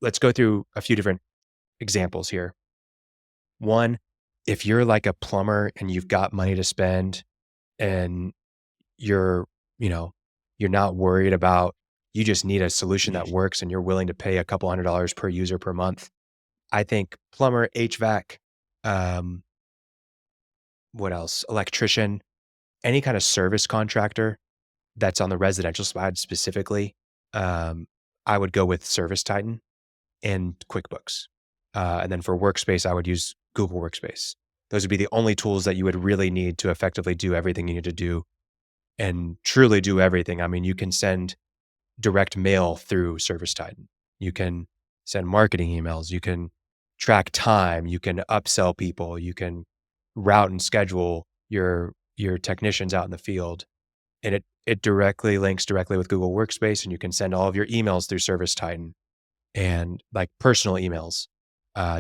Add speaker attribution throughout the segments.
Speaker 1: let's go through a few different examples here. One, if you're like a plumber and you've got money to spend and you're, you know, you're not worried about, you just need a solution that works and you're willing to pay a couple $100 per user per month. I think plumber, HVAC, um, what else? Electrician, any kind of service contractor that's on the residential side specifically, um, I would go with Service Titan and QuickBooks. And then for workspace, I would use Google Workspace. Those would be the only tools that you would really need to effectively do everything you need to do and truly do everything. I mean, you can send direct mail through Service Titan. You can send marketing emails. You can track time. You can upsell people. You can route and schedule your technicians out in the field. And it directly links directly with Google Workspace, and you can send all of your emails through Service Titan and like personal emails.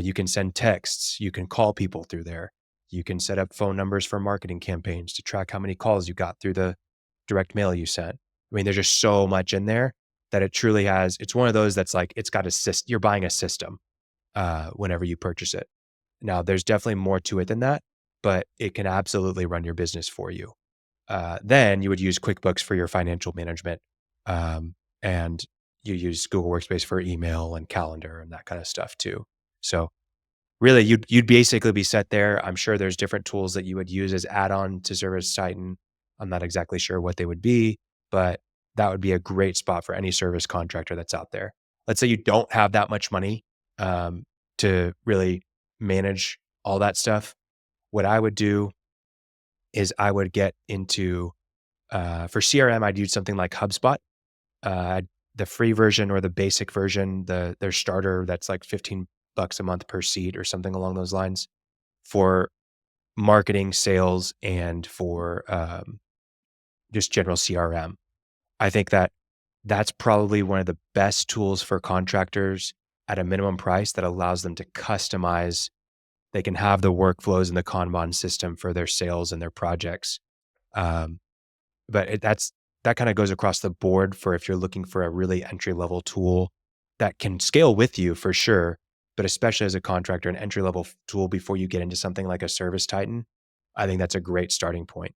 Speaker 1: You can send texts. You can call people through there. You can set up phone numbers for marketing campaigns to track how many calls you got through the direct mail you sent. I mean, there's just so much in there that it truly has. It's one of those that's like, it's got a system. You're buying a system whenever you purchase it. Now, there's definitely more to it than that, but it can absolutely run your business for you. Then you would use QuickBooks for your financial management. And you use Google Workspace for email and calendar and that kind of stuff too. So really you'd basically be set there. I'm sure there's different tools that you would use as add-on to Service Titan. I'm not exactly sure what they would be, but that would be a great spot for any service contractor that's out there. Let's say you don't have that much money to really manage all that stuff. What I would do is I would get into, for CRM, I'd use something like HubSpot. The free version or the basic version, their starter, that's like $15 a month per seat or something along those lines for marketing, sales, and for just general CRM. I think that that's probably one of the best tools for contractors at a minimum price that allows them to customize. They can have the workflows and the Kanban system for their sales and their projects. But that kind of goes across the board for if you're looking for a really entry level tool that can scale with you for sure, but especially as a contractor, an entry level tool before you get into something like a Service Titan. I think that's a great starting point.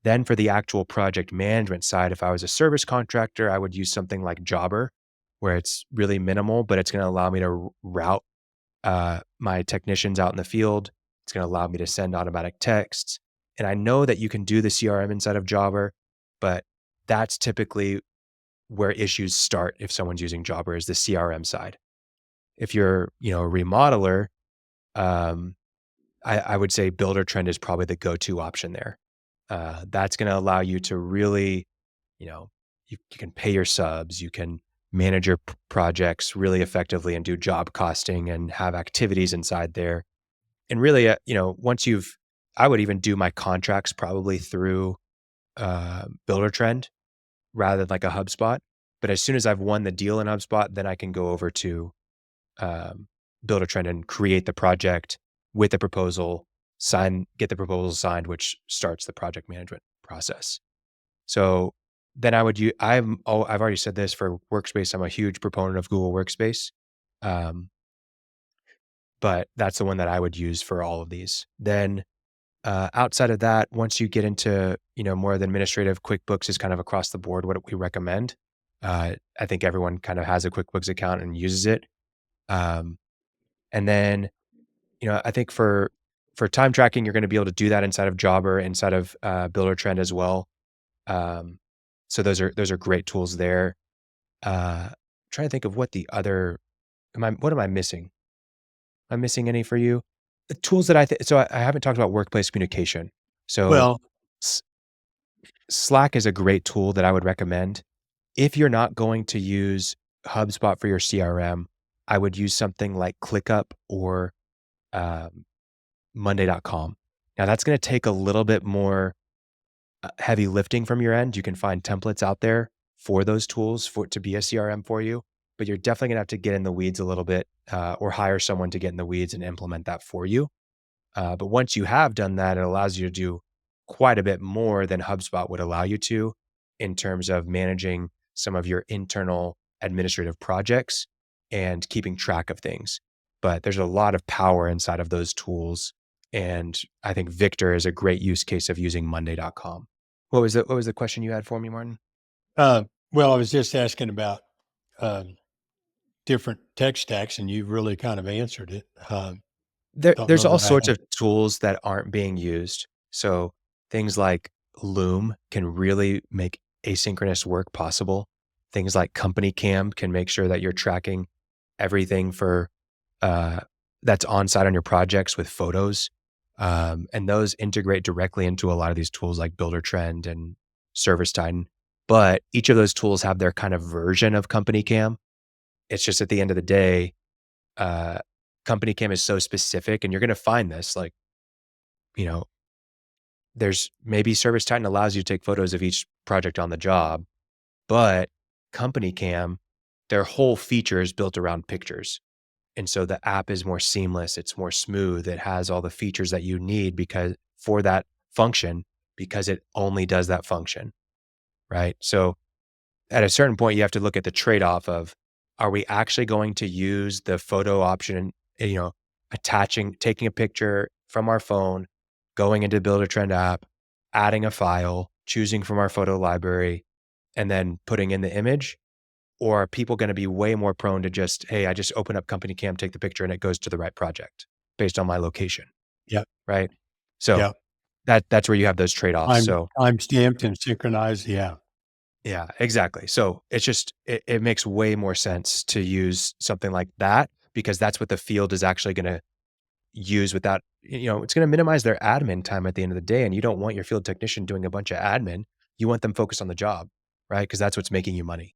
Speaker 1: Then for the actual project management side, if I was a service contractor, I would use something like Jobber, where it's really minimal, but it's going to allow me to route my technicians out in the field. It's going to allow me to send automatic texts. And I know that you can do the CRM inside of Jobber, but that's typically where issues start if someone's using Jobber is the CRM side. If you're, a remodeler, I would say Builder-Trend is probably the go-to option there. That's going to allow you to really, you can pay your subs, you can manage your projects really effectively and do job costing and have activities inside there. And really, I would even do my contracts probably through Builder-Trend rather than like a HubSpot. But as soon as I've won the deal in HubSpot, then I can go over to Builder-Trend and create the project with the proposal, get the proposal signed, which starts the project management process. So then I've already said this for Workspace. I'm a huge proponent of Google Workspace. But that's the one that I would use for all of these. Then outside of that, once you get into, more of the administrative, QuickBooks is kind of across the board what we recommend. I think everyone kind of has a QuickBooks account and uses it. And then, I think for time tracking, you're going to be able to do that inside of Jobber, inside of Builder-Trend as well. So those are great tools there. Trying to think of what the other, what am I missing? Am I missing any for you? The tools that I haven't talked about workplace communication. So
Speaker 2: Well,
Speaker 1: Slack is a great tool that I would recommend. If you're not going to use HubSpot for your CRM, I would use something like ClickUp or Monday.com. Now that's going to take a little bit more heavy lifting from your end. You can find templates out there for those tools to be a CRM for you, but you're definitely going to have to get in the weeds a little bit or hire someone to get in the weeds and implement that for you. But once you have done that, it allows you to do quite a bit more than HubSpot would allow you to in terms of managing some of your internal administrative projects and keeping track of things. But there's a lot of power inside of those tools, and I think Victor is a great use case of using Monday.com. What was the question you had for me, Martin?
Speaker 2: Uh, well, I was just asking about um, different tech stacks, and you really kind of answered it. Don't
Speaker 1: There's
Speaker 2: know
Speaker 1: all
Speaker 2: that I
Speaker 1: sorts
Speaker 2: have.
Speaker 1: of tools that aren't being used. So things like Loom can really make asynchronous work possible. Things like Company Cam can make sure that you're tracking everything for uh, that's on site on your projects with photos. And those integrate directly into a lot of these tools like Builder Trend and Service Titan. But each of those tools have their kind of version of Company Cam. It's just at the end of the day, uh, company cam is so specific, and you're going to find this like, you know, there's maybe Service Titan allows you to take photos of each project on the job, but company cam, their whole feature is built around pictures. And so the app is more seamless. It's more smooth. It has all the features that you need because for that function, because it only does that function. Right. So at a certain point, you have to look at the trade-off of, are we actually going to use the photo option, you know, taking a picture from our phone, going into Builder Trend app, adding a file, choosing from our photo library, and then putting in the image? Or are people gonna be way more prone to just, "Hey, I just open up Company Cam, take the picture, and it goes to the right project based on my location,"
Speaker 2: Yeah,
Speaker 1: right? So
Speaker 2: yeah.
Speaker 1: that's where you have those trade-offs. So
Speaker 2: Time stamped and synchronized. Yeah,
Speaker 1: yeah, exactly. So it's just it makes way more sense to use something like that because that's what the field is actually gonna use without it's gonna minimize their admin time at the end of the day, and you don't want your field technician doing a bunch of admin. You want them focused on the job, right? Because that's what's making you money.